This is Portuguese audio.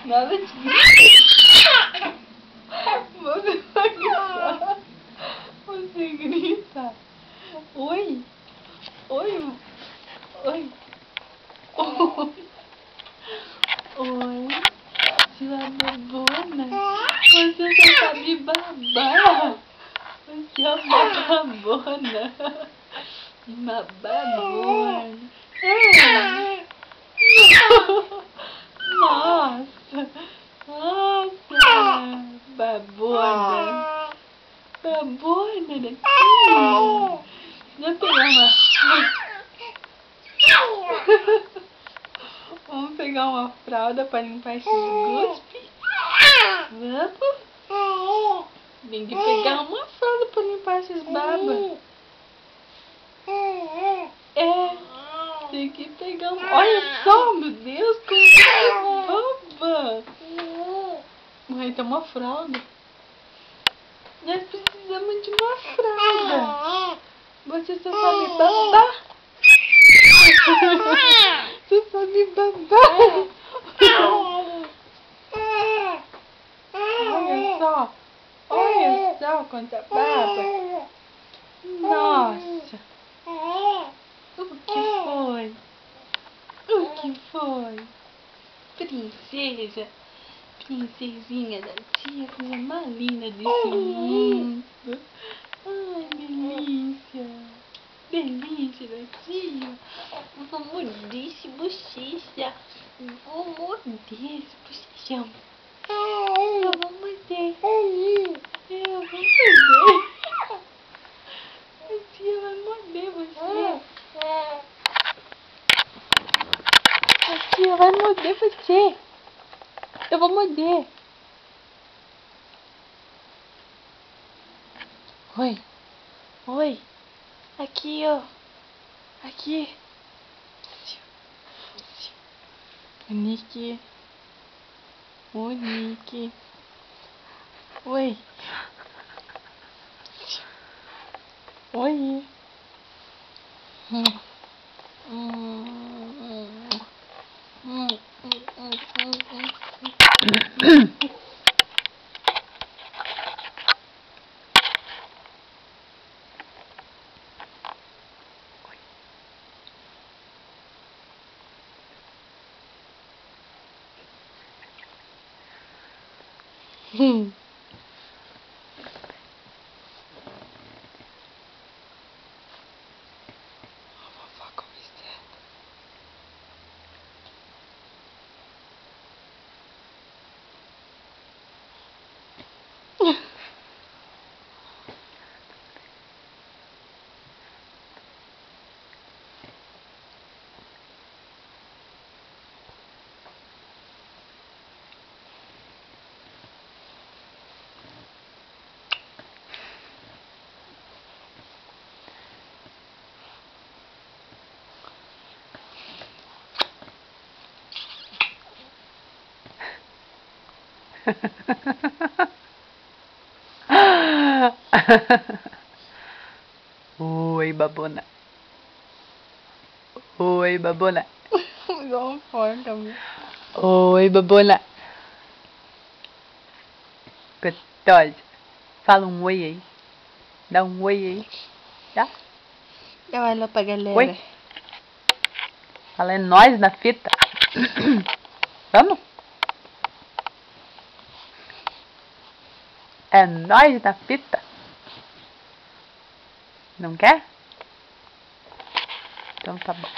Nada de gritar. Você vai gritar. Você grita. Oi. Oi. Oi. Oi. Oi. Sua babona. Você só sabe babar. Você é uma babona. Uma babona. Nossa. Nossa. Babona. Babona daqui. Já pegar uma... Vamos pegar uma fralda para limpar esses guspes. Vamos? Tem que pegar uma fralda para limpar esses babas. É. Tem que pegar uma... Olha só, meu Deus, como é baba. Mãe, tem uma fralda. Nós precisamos de uma fralda. Você só sabe babar. Você sabe babar. Olha só quanta baba. Nossa. O que foi? O que foi? Princesa. Princesinha da tia, coisa mais linda desse mundo. Ai, delícia. Delícia da tia. Vou morder esse bochecha. Vou morder esse bochechão. Eu vou morder. Eu vou morder. A tia vai morder você. A tia vai morder você. Eu vou morder. Oi. Oi. Aqui, ó. Aqui. O Nick. O Nick. Oi. Oi. Vovó com Oi, babona. Oi, babona. Igual uma porca, meu. Oi, babona. Gostosa. Fala um oi aí. Dá um oi aí. Tá? Dá um alô pra galera. Oi. Fala, é nós na fita. Vamos? É nós na fita. Não quer? Então tá bom.